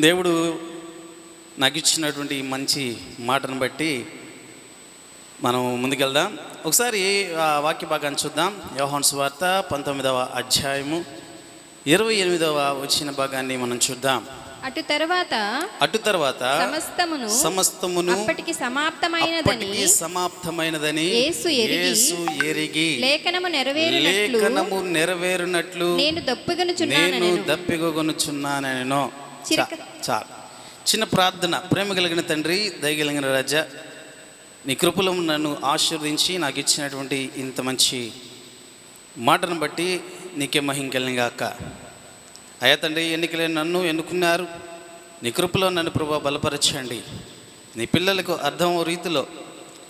దేవుడు నాకు ఇచ్చినటువంటి ఈ మంచి మాటను బట్టి మనం ముందుకెళ్దాం. ఒకసారి ఆ వాక్య భాగాన్ని చూద్దాం. యోహాను సువార్త 19వ అధ్యాయము 28వ వచ్చిన భాగాన్ని మనం చూద్దాం. అటు తరువాత సమస్తమును అప్పటికి సమాప్తమైనదని యేసు ఎరిగి లేఖనము నెరవేరునట్లు నేను దప్పిగొనుచున్నానెను. చిన్న ప్రార్థన. ప్రేమ కలిగిన తండ్రి, దయగలిగిన రాజా, నీ కృపలో నన్ను ఆశీర్వదించి నాకు ఇచ్చినటువంటి ఇంత మంచి మాటను బట్టి నీకే మహిమ కలిగాక. అయ్యా తండ్రి, ఎన్నికలే నన్ను ఎన్నుకున్నారు. నీ కృపలో నన్ను ప్రభువా బలపరచండి. నీ పిల్లలకు అర్థం రీతిలో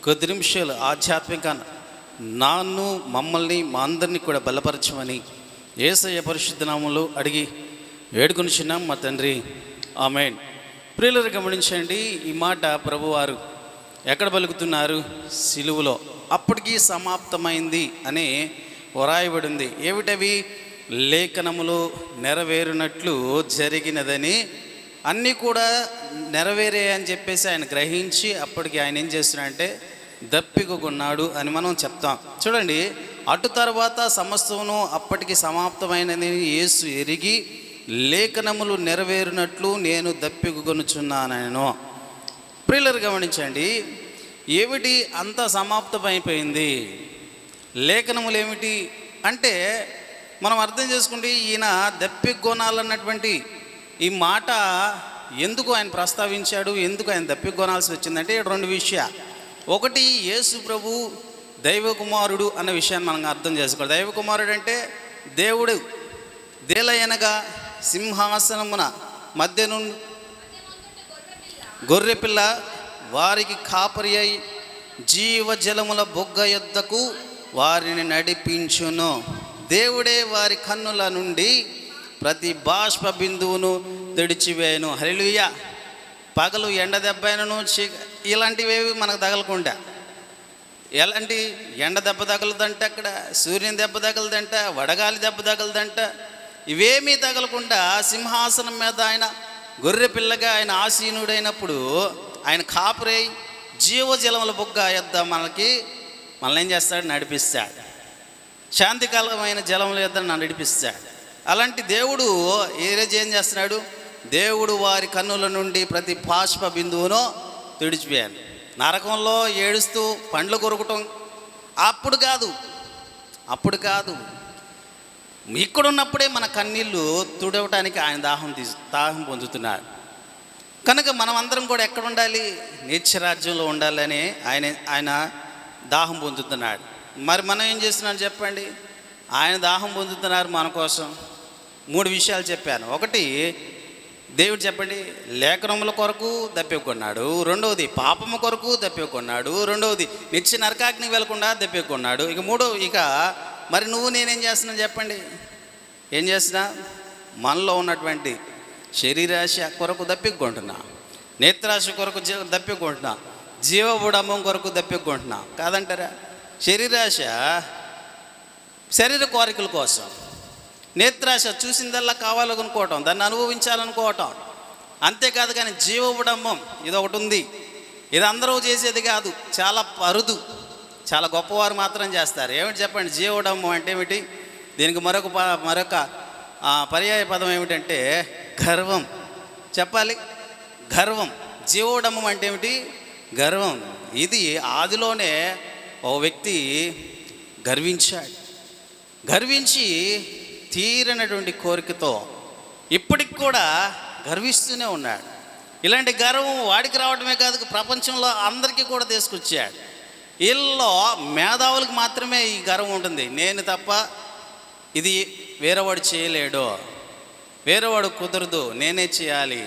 కొద్ది నిమిషాలు ఆధ్యాత్మిక నాన్ను, మమ్మల్ని, మా అందరినీ కూడా బలపరచమని యేసయ్య పరిశుద్ధ నామములో అడిగి వేడుకొనిచున్నాం మా తండ్రి, ఆమేన్. ప్రియులను గమనించండి, ఈ మాట ప్రభువారు ఎక్కడ పలుకుతున్నారు? సిలువలో. అప్పటికి సమాప్తమైంది అని వ్రాయబడింది. ఏమిటవి? లేఖనములు నెరవేరునట్లు జరిగినదని, అన్నీ కూడా నెరవేరే అని చెప్పేసి ఆయన గ్రహించి అప్పటికి ఆయన ఏం చేస్తున్నాడంటే దప్పికొన్నాడు అని మనం చెప్తాం. చూడండి, అటు తర్వాత సమస్తమును అప్పటికి సమాప్తమైనది యేసు ఎరిగి లేఖనములు నెరవేరునట్లు నేను దప్పికొనుచున్నాను. ప్రియులను గమనించండి, ఏమిటి అంత సమాప్తమైపోయింది? లేఖనములు ఏమిటి అంటే మనం అర్థం చేసుకుంటే ఈయన దప్పికొనాలన్నటువంటి ఈ మాట ఎందుకు ఆయన ప్రస్తావించాడు, ఎందుకు ఆయన దప్పికొనాల్సి వచ్చిందంటే రెండు విషయాలు. ఒకటి, యేసు ప్రభు దైవకుమారుడు అన్న విషయాన్ని మనం అర్థం చేసుకోవాలి. దైవకుమారుడు అంటే దేవుడు దేలయనగా సింహాసనమున మధ్యను గొర్రెపిల్ల వారికి కాపరి అయి జీవజలముల బొగ్గ యొద్దకు వారిని నడిపించును. దేవుడే వారి కన్నుల నుండి ప్రతి బాష్ప బిందువును తెడిచివేయను. హల్లెలూయా. పగలు ఎండ దెబ్బైనను ఇలాంటివేవి మనకు తగలకుండా, ఎలాంటి ఎండ దెబ్బ తగలదంట, అక్కడ సూర్యుని దెబ్బ తగలదంట, వడగాలి దెబ్బ తగలదంట, ఇవేమీ తగలకుండా సింహాసనం మీద ఆయన గొర్రె పిల్లగా ఆయన ఆసీనుడైనప్పుడు ఆయన కాపురై జీవజలముల బొగ్గ యొద్ద మనల్ని ఏం చేస్తాడు? నడిపిస్తాడు. శాంతికరమైన జలముల యొద్ద నడిపిస్తాడు. అలాంటి దేవుడు ఏ రోజు ఏం చేస్తున్నాడు? దేవుడు వారి కన్నుల నుండి ప్రతి బాష్ప బిందువును తుడిచిపోయాడు. నరకంలో ఏడుస్తూ పండ్లు కొరకటం అప్పుడు కాదు, ఇక్కడున్నప్పుడే మన కన్నీళ్ళు తుడవటానికి ఆయన దాహం పొందుతున్నాడు. కనుక మనం అందరం కూడా ఎక్కడ ఉండాలి? నిత్యరాజ్యంలో ఉండాలని ఆయన దాహం పొందుతున్నాడు. మరి మనం ఏం చేస్తున్నాడు చెప్పండి? ఆయన దాహం పొందుతున్నారు మన కోసం. 3 విషయాలు చెప్పాను. ఒకటి, దేవుడు చెప్పండి లేఖనముల కొరకు దప్పికొన్నాడు. రెండవది, పాపము కొరకు దప్పికొన్నాడు. రెండవది, నిత్య నరకాగ్నికి వెళ్లకుండా దప్పికొన్నాడు. ఇక మరి నువ్వు నేనేం చేస్తున్నాను చెప్పండి? ఏం చేస్తున్నా? మనలో ఉన్నటువంటి శరీరాశ కొరకు దప్పికొంటున్నా, నేత్రాశ కొరకు దప్పికొంటున్నా, జీవబుడంబం కొరకు దప్పికొంటున్నా. కాదంటారా? శరీరాశ శరీర కోరికల కోసం, నేత్రాశ చూసిందల్లా కావాలనుకోవటం, దాన్ని అనుభవించాలనుకోవటం. అంతేకాదు. కానీ జీవబుడంబం ఇది ఒకటి ఉంది. ఇది అందరూ చేసేది కాదు, చాలా అరుదు, చాలా గొప్పవారు మాత్రం చేస్తారు. ఏమిటి చెప్పండి? జీవబుడంబం అంటే ఏమిటి? దీనికి మరొక పర్యాయ పదం ఏమిటంటే గర్వం. చెప్పాలి, గర్వం. జీవోడంబం అంటే ఏమిటి? గర్వం. ఇది ఆదిలోనే ఓ వ్యక్తి గర్వించి తీరనటువంటి కోరికతో ఇప్పటికి కూడా గర్విస్తూనే ఉన్నాడు. ఇలాంటి గర్వం వాడికి రావడమే కాదు, ప్రపంచంలో అందరికీ కూడా తీసుకొచ్చాడు. వీళ్ళలో మేధావులకు మాత్రమే ఈ గర్వం ఉంటుంది. నేను తప్ప ఇది వేరేవాడు చేయలేడు, వేరేవాడు కుదరదు, నేనే చేయాలి,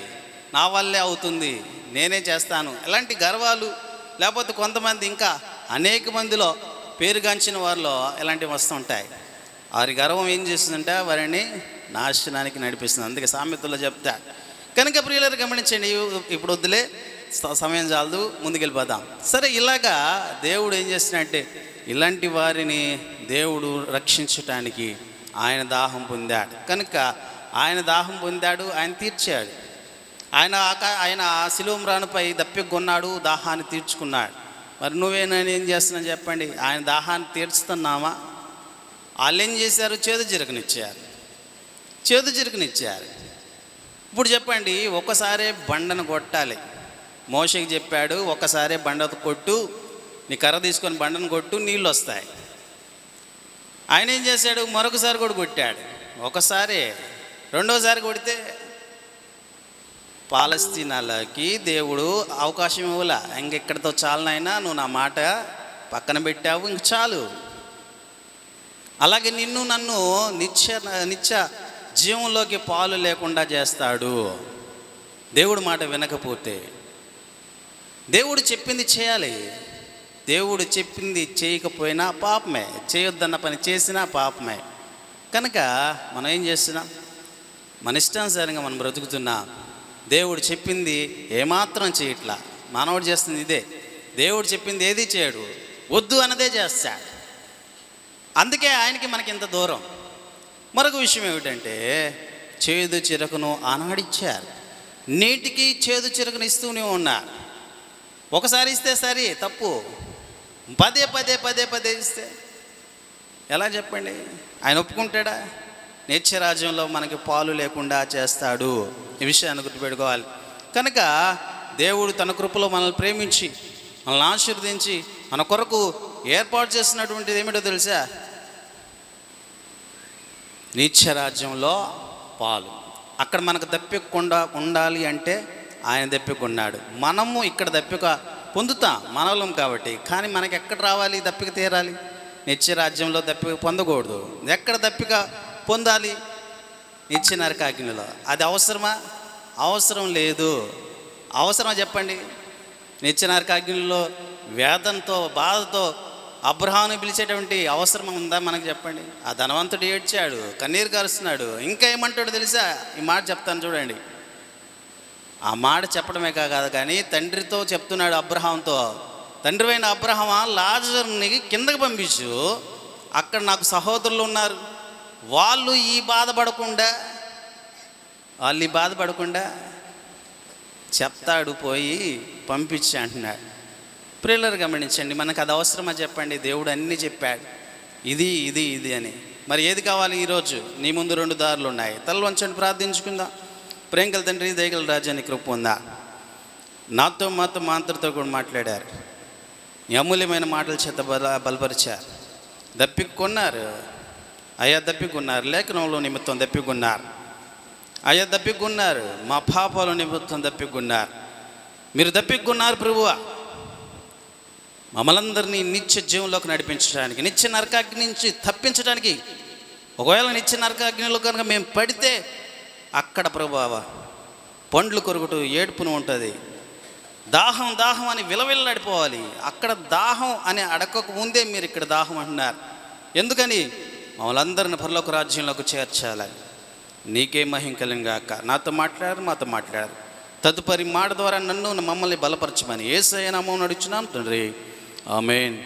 నా వల్లే అవుతుంది, నేనే చేస్తాను. ఇలాంటి గర్వాలు, లేకపోతే కొంతమంది ఇంకా అనేక మందిలో పేరుగాంచిన వారిలో ఇలాంటివి వస్తుంటాయి. వారి గర్వం ఏం చేస్తుందంటే వారిని నాశనానికి నడిపిస్తుంది. అందుకే సామెతల్లో చెప్తా. కనుక ప్రియులను గమనించండి. ఇప్పుడు వద్దులే, సమయం చాలదు, ముందుకెళ్ళిపోదాం. సరే, ఇలాగా దేవుడు ఏం చేస్తున్నాడంటే ఇలాంటి వారిని దేవుడు రక్షించటానికి ఆయన దాహం పొందాడు. కనుక ఆయన దాహం పొందాడు, ఆయన తీర్చాడు. ఆయన శిలువ మ్రానుపై దప్పికొన్నాడు, దాహాన్ని తీర్చుకున్నాడు. మరి నువ్వేనని ఏం చేస్తున్నావు చెప్పండి? ఆయన దాహాన్ని తీర్చుతున్నావా? వాళ్ళు ఏం చేశారు? చేదు చిరుకునిచ్చారు. ఇప్పుడు చెప్పండి, ఒక్కసారే బండను కొట్టాలి. మోషేకి చెప్పాడు, ఒక్కసారే బండ కొట్టు, నీ కర్ర తీసుకొని బండను కొట్టు, నీళ్ళు వస్తాయి. ఆయన ఏం చేశాడు? మరొకసారి కూడా కొట్టాడు. ఒకసారి, రెండోసారి కొడితే పాలస్తీనాలకి దేవుడు అవకాశం ఇవ్వలా. ఇంకెక్కడితో చాలనైనా, నువ్వు నా మాట పక్కన పెట్టావు, ఇంక చాలు. అలాగే నిన్ను నన్ను నిత్య జీవంలోకి పాలు లేకుండా చేస్తాడు. దేవుడు మాట వినకపోతే. దేవుడు చెప్పింది చేయాలి. దేవుడు చెప్పింది చేయకపోయినా పాపమే, చేయొద్దన్న పని చేసినా పాపమే. కనుక మనం ఏం చేస్తున్నాం? మన ఇష్టానుసారంగా మనం బ్రతుకుతున్నాం. దేవుడు చెప్పింది ఏమాత్రం చేయట్లా. మానవుడు చేస్తుంది ఇదే. దేవుడు చెప్పింది ఏది చేయడు, వద్దు అన్నదే చేస్తాడు. అందుకే ఆయనకి మనకి ఇంత దూరం. మరొక విషయం ఏమిటంటే, చేదు చిరకును ఆనాడిచ్చారు, నేటికి చేదు చిరకును ఇస్తూనే ఉన్నారు. ఒకసారి ఇస్తే సరే తప్పు, పదే పదే పదే పదే ఇస్తే ఎలా చెప్పండి? ఆయన ఒప్పుకుంటాడా? నిత్యరాజ్యంలో మనకి పాలు లేకుండా చేస్తాడు. ఈ విషయాన్ని గుర్తుపెట్టుకోవాలి. కనుక దేవుడు తన కృపలో మనల్ని ప్రేమించి, మనల్ని ఆశీర్వదించి, మన కొరకు ఏర్పాటు చేసినటువంటిది ఏమిటో తెలుసా? నిత్యరాజ్యంలో పాలు. అక్కడ మనకు దప్పిక ఉండాలి అంటే ఆయన దప్పిక ఉన్నాడు. మనము ఇక్కడ దప్పిక పొందుతాం, మనలం కాబట్టి. కానీ మనకి ఎక్కడ రావాలి దప్పిక తీరాలి? నిత్యరాజ్యంలో దప్పిక పొందకూడదు. ఎక్కడ దప్పిక పొందాలి? నిత్య నరకాగ్నిలో. అది అవసరమా? అవసరం లేదు. అవసరమా చెప్పండి? నిత్య నరకాగ్నిలో వేదంతో బాధతో అబ్రహామును పిలిచేటువంటి అవసరం ఉందా మనకు చెప్పండి? ఆ ధనవంతుడు ఏడ్చాడు, కన్నీరు కారుస్తున్నాడు. ఇంకా ఏమంటాడు తెలుసా? ఈ మాట చెప్తాను చూడండి. ఆ మాట చెప్పడమే కాదు కానీ తండ్రితో చెప్తున్నాడు, అబ్రహాంతో, తండ్రివైన అబ్రహామా, లాజరుని కిందకి పంపించు, అక్కడ నాకు సహోదరులు ఉన్నారు, వాళ్ళు ఈ బాధపడకుండా చెప్తాడు, పోయి పంపించి అంటున్నాడు. ప్రియులారా గమనించండి, మనకు అది అవసరమా చెప్పండి? దేవుడు అన్నీ చెప్పాడు, ఇది ఇది ఇది అని. మరి ఏది కావాలి? ఈరోజు నీ ముందు 2 దారులు ఉన్నాయి. తల వంచండి, ప్రార్థించుకుందాం. ప్రేమగల తండ్రి, దయగల రాజానికి కృప ఉందా? నాతో మాతో మా అంతటితో కూడా మాట్లాడారు. నీ అమూల్యమైన మాటల చేత బలపరిచారు. దప్పికొన్నారు అయ్యా, దప్పికొన్నారు. లేఖనంలో నిమిత్తం దప్పికొన్నారు అయ్యా, దప్పికొన్నారు. మా పాపాల నిమిత్తం దప్పికొన్నారు. మీరు దప్పికొన్నారు ప్రభువా, మమ్మల్ందరినీ నిత్య జీవంలోకి నడిపించడానికి, నిత్య నరకాగ్ని నుంచి తప్పించడానికి. ఒకవేళ నిత్య నరకాగ్నిలో కనుక మేము పడితే అక్కడ ప్రభువా పండ్లు కొరుకుతూ ఏడుపును ఉంటుంది. దాహం దాహం అని విలవిల్లాడిపోవాలి. అక్కడ దాహం అని అడగక ముందే మీరు ఇక్కడ దాహం అంటున్నారు. ఎందుకని? మమ్మల్ని అందరిని పరలోక రాజ్యంలోకి చేర్చాలని. నీకే మహిమ కలుగును గాక. నాతో మాట్లాడారు. తదుపరి మాట ద్వారా మమ్మల్ని బలపరచమని యేసయ్య నామమున అడుగుచున్నాను తండ్రి. ఆమేన్.